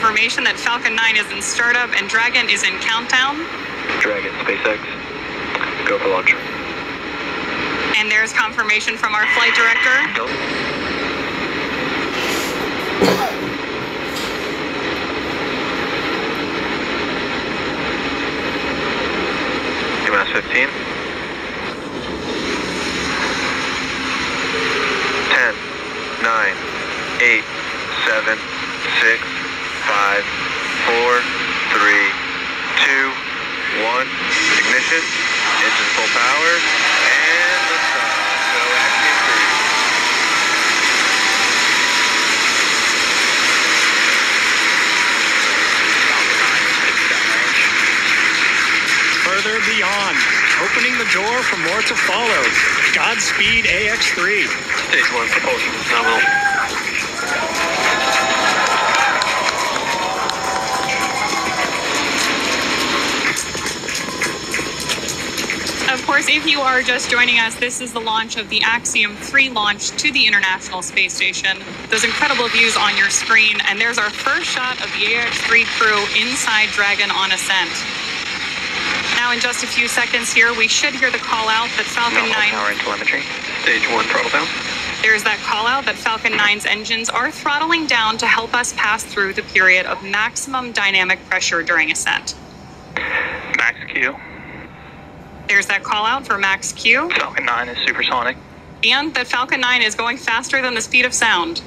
confirmation that Falcon 9 is in startup and Dragon is in countdown. Dragon, SpaceX, go for launch. And there's confirmation from our flight director. Go. T-minus 15. 10, 9, 8, 7, 6, 5, 4, 3, 2, 1. Ignition, engine full power, and liftoff. So Axiom 3. Further beyond, opening the door for more to follow. Godspeed AX3. Stage 1 propulsion is nominal. Of course, if you are just joining us, this is the launch of the Axiom 3 launch to the International Space Station. Those incredible views on your screen, and there's our first shot of the AX3 crew inside Dragon on ascent. Now, in just a few seconds here, we should hear the call out that Falcon 9... power and telemetry. Stage 1 throttle down. There's that call out that Falcon 9's engines are throttling down to help us pass through the period of maximum dynamic pressure during ascent. Max Q. There's that call out for Max Q. Falcon 9 is supersonic. And that Falcon 9 is going faster than the speed of sound.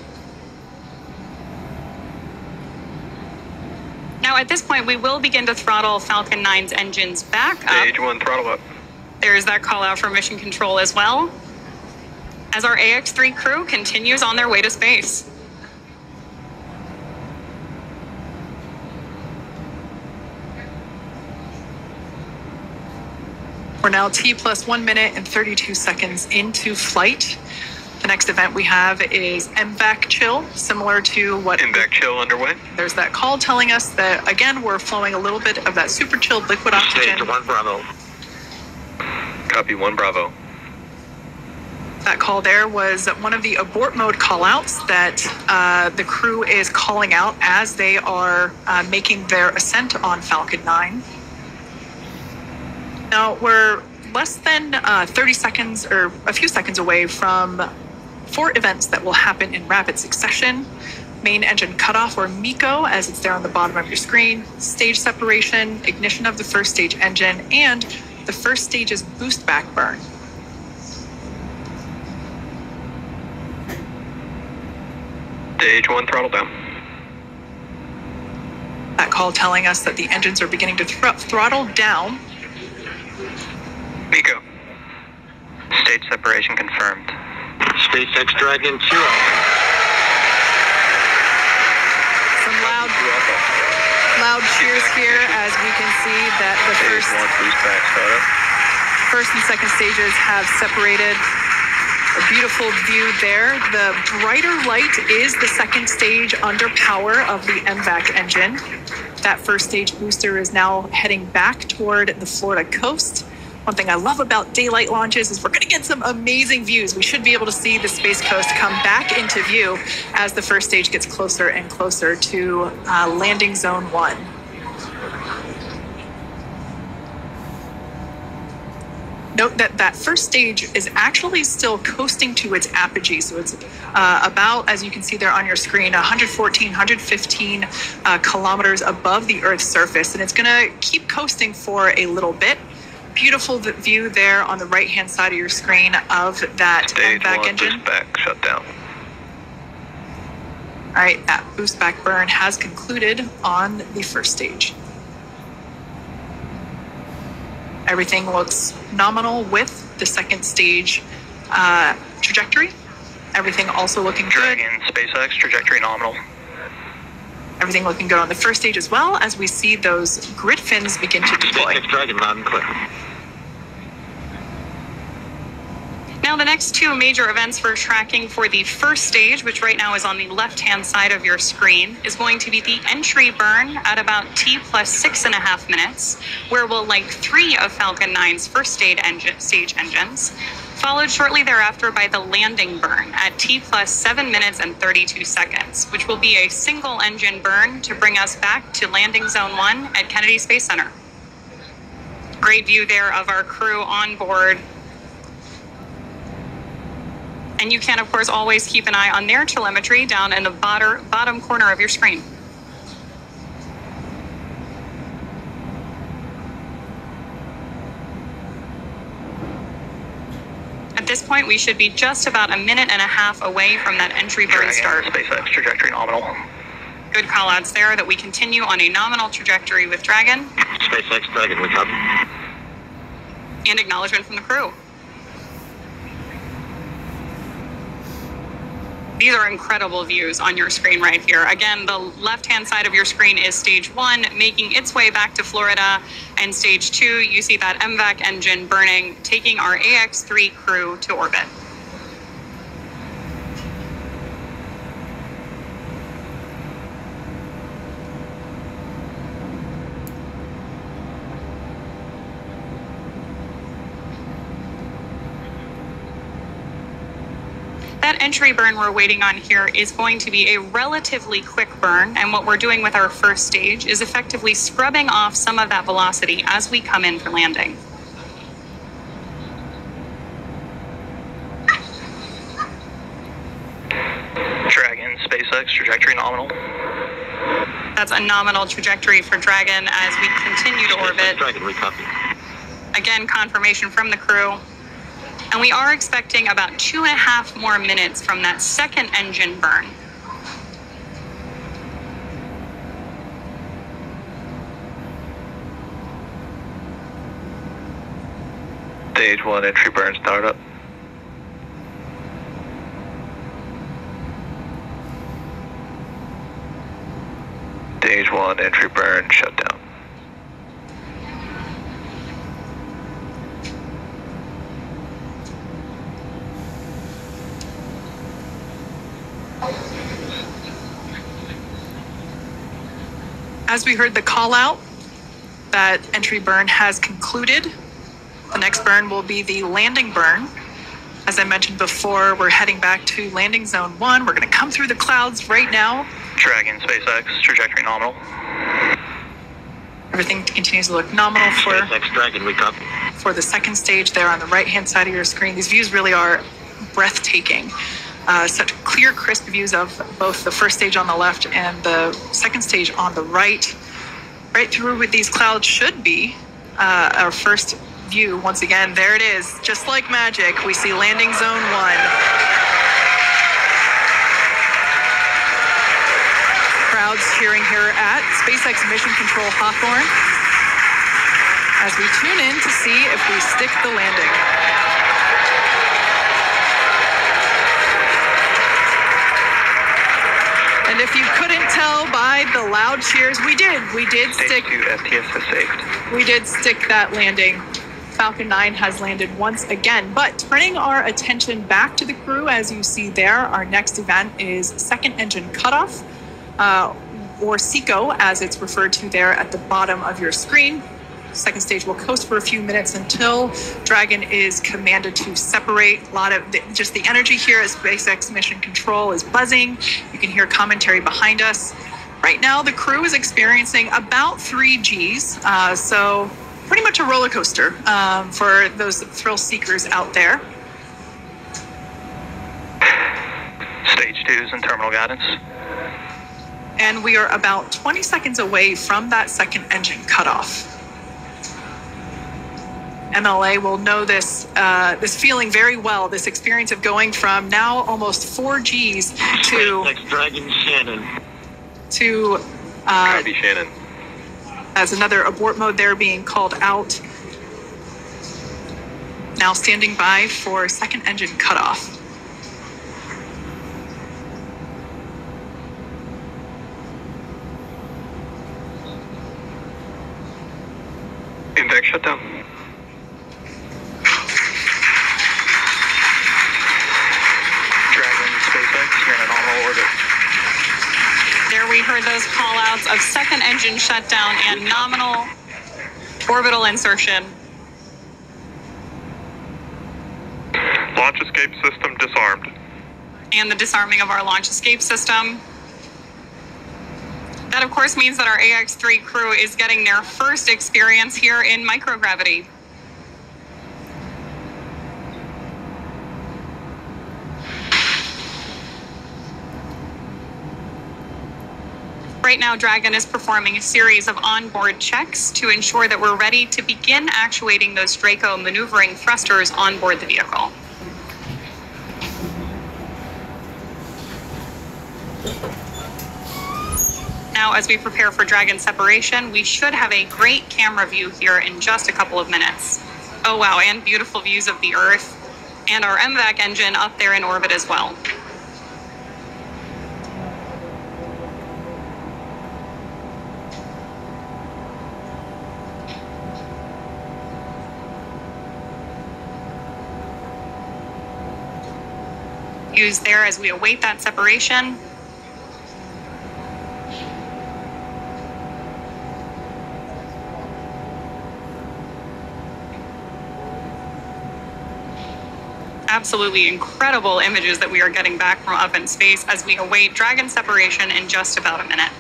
Now, at this point, we will begin to throttle Falcon 9's engines back up. Stage 1 throttle up. There's that call out for mission control as well, as our AX3 crew continues on their way to space. We're now T plus 1 minute and 32 seconds into flight. The next event we have is MVAC chill, similar to what... MVAC chill underway. There's that call telling us that, again, we're flowing a little bit of that super chilled liquid oxygen. Stage 1 Bravo. Copy 1 Bravo. That call there was one of the abort mode callouts that the crew is calling out as they are making their ascent on Falcon 9. Now, we're less than 30 seconds or a few seconds away from 4 events that will happen in rapid succession. Main engine cutoff, or MECO, as it's there on the bottom of your screen, stage separation, ignition of the first stage engine, and the first stage's boost back burn. Stage 1 throttle down. That call telling us that the engines are beginning to throttle down. MECO. Stage separation confirmed. SpaceX Dragon 2. Some loud cheers here as we can see that the first and second stages have separated. A beautiful view there. The brighter light is the second stage under power of the MVAC engine. That first stage booster is now heading back toward the Florida coast. One thing I love about daylight launches is we're going to get some amazing views. We should be able to see the Space Coast come back into view as the first stage gets closer and closer to landing zone 1. Note that that first stage is actually still coasting to its apogee. So it's about, as you can see there on your screen, 114, 115 kilometers above the Earth's surface. And it's going to keep coasting for a little bit. Beautiful view there on the right-hand side of your screen of that MVAC engine. Boost back shut down. All right, that boost back burn has concluded on the first stage. Everything looks nominal with the second stage trajectory. Everything also looking good. Dragon, SpaceX, trajectory nominal. Everything looking good on the first stage as well as we see those grid fins begin to deploy. SpaceX Dragon, loud and clear. Now, the next 2 major events we're tracking for the first stage, which right now is on the left-hand side of your screen, is going to be the entry burn at about T plus 6.5 minutes, where we'll light 3 of Falcon 9's first stage engines, followed shortly thereafter by the landing burn at T plus 7 minutes and 32 seconds, which will be a single engine burn to bring us back to landing zone 1 at Kennedy Space Center. Great view there of our crew on board. And you can, of course, always keep an eye on their telemetry down in the bottom corner of your screen. At this point, we should be just about a minute and a half away from that entry burn start. SpaceX trajectory nominal. Good call-outs there that we continue on a nominal trajectory with Dragon. SpaceX Dragon, we copy. And acknowledgement from the crew. These are incredible views on your screen right here. Again, the left-hand side of your screen is stage 1, making its way back to Florida. And stage 2, you see that MVAC engine burning, taking our AX-3 crew to orbit. That entry burn we're waiting on here is going to be a relatively quick burn, and what we're doing with our first stage is effectively scrubbing off some of that velocity as we come in for landing. Dragon, SpaceX trajectory nominal. That's a nominal trajectory for Dragon as we continue to orbit. Dragon, we copy. Again, confirmation from the crew. And we are expecting about 2.5 more minutes from that second engine burn. Stage 1 entry burn startup. Stage 1 entry burn shutdown. As we heard the call out, that entry burn has concluded. The next burn will be the landing burn. As I mentioned before, we're heading back to landing zone 1. We're going to come through the clouds right now. Dragon, SpaceX trajectory nominal. Everything continues to look nominal for SpaceX Dragon, we copy. the second stage there on the right-hand side of your screen. These views really are breathtaking. Such clear, crisp views of both the first stage on the left and the second stage on the right. Right through with these clouds should be our first view. Once again, there it is. Just like magic, we see landing zone 1. Crowds cheering here at SpaceX Mission Control Hawthorne as we tune in to see if we stick the landing. And if you couldn't tell by the loud cheers, we did stick. STS has saved. We did stick that landing. Falcon 9 has landed once again. But turning our attention back to the crew, as you see there, our next event is second engine cutoff, or SECO, as it's referred to there at the bottom of your screen. Second stage will coast for a few minutes until Dragon is commanded to separate. A lot of just the energy here as SpaceX Mission Control is buzzing. You can hear commentary behind us. Right now, the crew is experiencing about 3 Gs, so pretty much a roller coaster for those thrill seekers out there. Stage 2 is in terminal guidance. And we are about 20 seconds away from that second engine cutoff. MLA will know this feeling very well, this experience of going from now almost 4 Gs to Dragon Shannon. To Copy Shannon. as another abort mode there being called out. Now standing by for second engine cutoff. Index shutdown. Dragon, SpaceX, you're in a nominal orbit. There we heard those call outs of second engine shutdown and nominal orbital insertion. Launch escape system disarmed. And the disarming of our launch escape system. That, of course, means that our AX-3 crew is getting their first experience here in microgravity. Right now, Dragon is performing a series of onboard checks to ensure that we're ready to begin actuating those Draco maneuvering thrusters on board the vehicle. Now, as we prepare for Dragon separation, we should have a great camera view here in just a couple of minutes. Oh wow, and beautiful views of the Earth, and our MVAC engine up there in orbit as well. Views there as we await that separation. Absolutely incredible images that we are getting back from up in space as we await Dragon separation in just about a minute.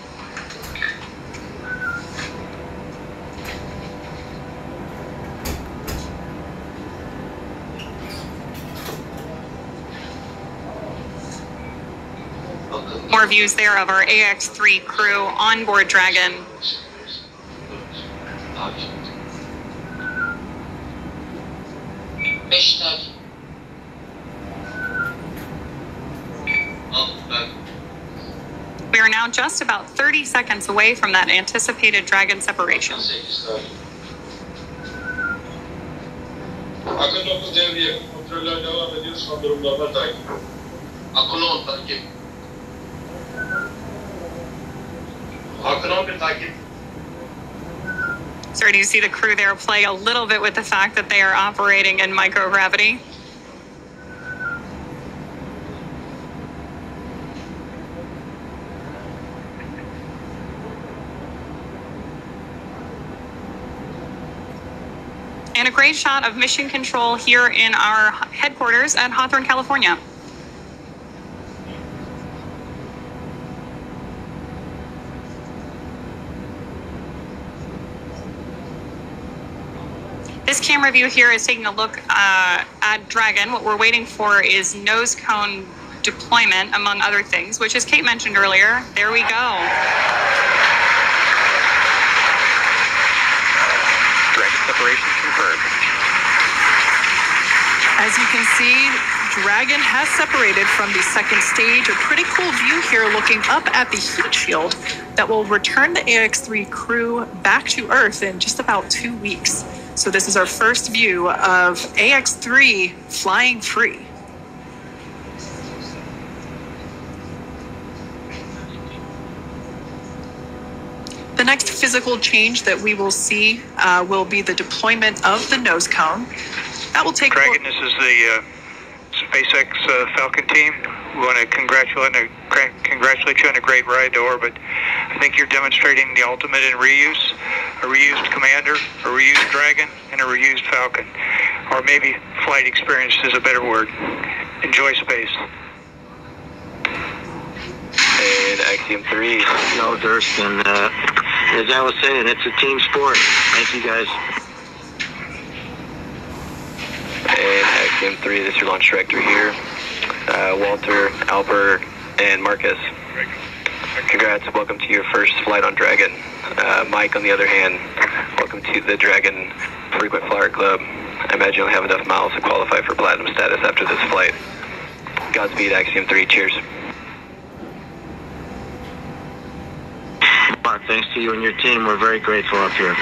More views there of our AX-3 crew on board Dragon. We are now just about 30 seconds away from that anticipated Dragon separation. Akın 9 devriye. Kontroller devam ediyor. Son durumlarına takip. Akın 10 takip. Akın 11 takip. Starting to see the crew there play a little bit with the fact that they are operating in microgravity. And a great shot of mission control here in our headquarters at Hawthorne, California. This camera view here is taking a look at Dragon. What we're waiting for is nose cone deployment, among other things, which, as Kate mentioned earlier, there we go. Dragon separation confirmed. As you can see, Dragon has separated from the second stage. A pretty cool view here looking up at the heat shield that will return the AX-3 crew back to Earth in just about 2 weeks. So this is our first view of AX-3 flying free. The next physical change that we will see will be the deployment of the nose cone. That will take... Dragon, this is the SpaceX Falcon team. We want to congratulate you on a great ride to orbit. I think you're demonstrating the ultimate in reuse. A reused Commander, a reused Dragon, and a reused Falcon. Or maybe flight experience is a better word. Enjoy space. And Axiom 3. No, Durston. As I was saying, it's a team sport. Thank you, guys. And Axiom 3, this is your launch director here. Walter, Albert, and Marcus. Congrats, welcome to your first flight on Dragon. Mike, on the other hand, welcome to the Dragon Frequent Flyer Club. I imagine you'll have enough miles to qualify for platinum status after this flight. Godspeed, Axiom 3, cheers. Mark, thanks to you and your team. We're very grateful up here.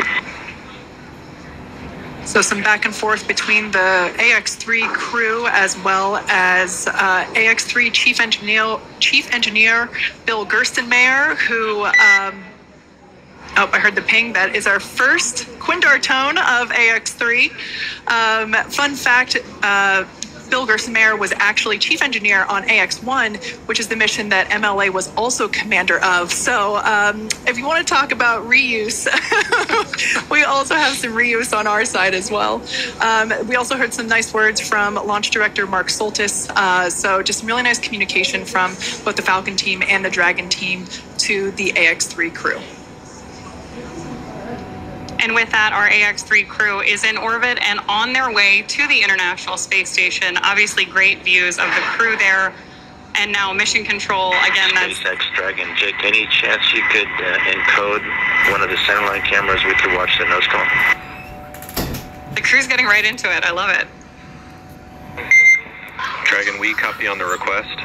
So some back and forth between the AX-3 crew as well as AX-3 Chief Engineer Bill Gerstenmayer, who, oh, I heard the ping. That is our first Quindar tone of AX-3. Fun fact, Bill Gersimer was actually chief engineer on AX-1, which is the mission that MLA was also commander of. So if you want to talk about reuse, we also have some reuse on our side as well. We also heard some nice words from launch director Mark Soltis. So just really nice communication from both the Falcon team and the Dragon team to the AX-3 crew. And with that, our AX-3 crew is in orbit and on their way to the International Space Station. Obviously, great views of the crew there. And now mission control, again, that's... SpaceX Dragon. Jake, any chance you could encode one of the centerline cameras we could watch the nose cone? The crew's getting right into it. I love it. Dragon, we copy on the request.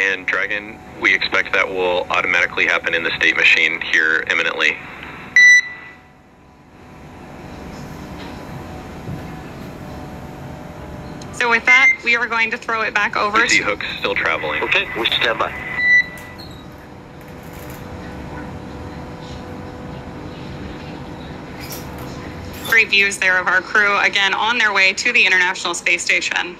And Dragon, we expect that will automatically happen in the state machine here imminently. So with that, we are going to throw it back over We see hooks still traveling. Okay, we stand by. Great views there of our crew, again, on their way to the International Space Station.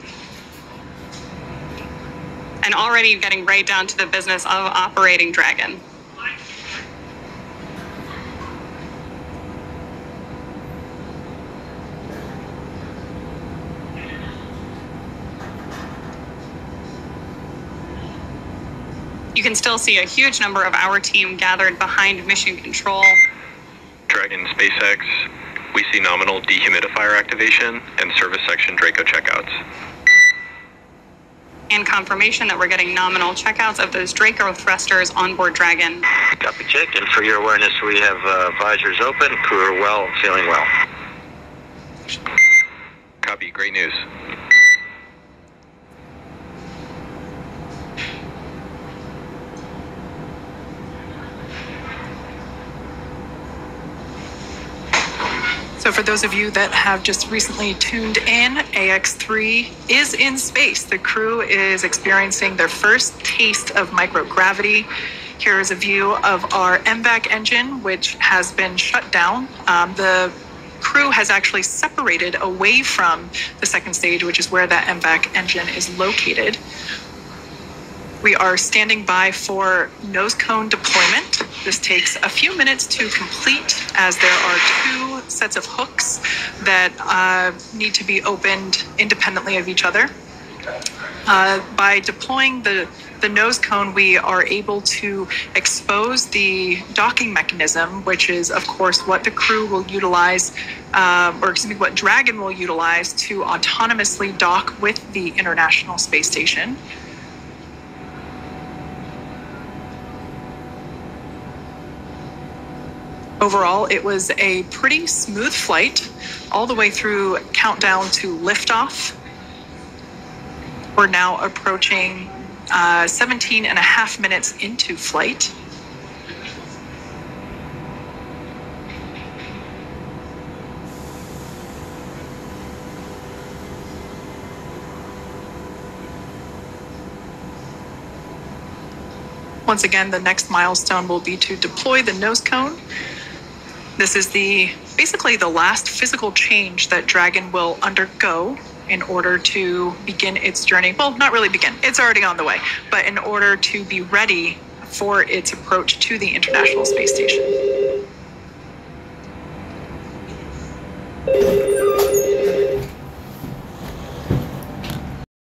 And already getting right down to the business of operating Dragon. You can still see a huge number of our team gathered behind mission control. Dragon, SpaceX, we see nominal dehumidifier activation and service section Draco checkouts. And confirmation that we're getting nominal checkouts of those Draco thrusters on board Dragon. Copy, Jake. And for your awareness, we have visors open, crew are well, feeling well. Copy, great news. So for those of you that have just recently tuned in, AX-3 is in space. The crew is experiencing their first taste of microgravity. Here is a view of our MVAC engine, which has been shut down. The crew has actually separated away from the second stage, which is where that MVAC engine is located. We are standing by for nose cone deployment. This takes a few minutes to complete, as there are two sets of hooks that need to be opened independently of each other. By deploying the nose cone, we are able to expose the docking mechanism, which is, of course, what the crew will utilize, what Dragon will utilize to autonomously dock with the International Space Station. Overall, it was a pretty smooth flight all the way through countdown to liftoff. We're now approaching 17 and a half minutes into flight. Once again, the next milestone will be to deploy the nose cone. This is basically the last physical change that Dragon will undergo in order to begin its journey. Well, not really begin, it's already on the way, but in order to be ready for its approach to the International Space Station.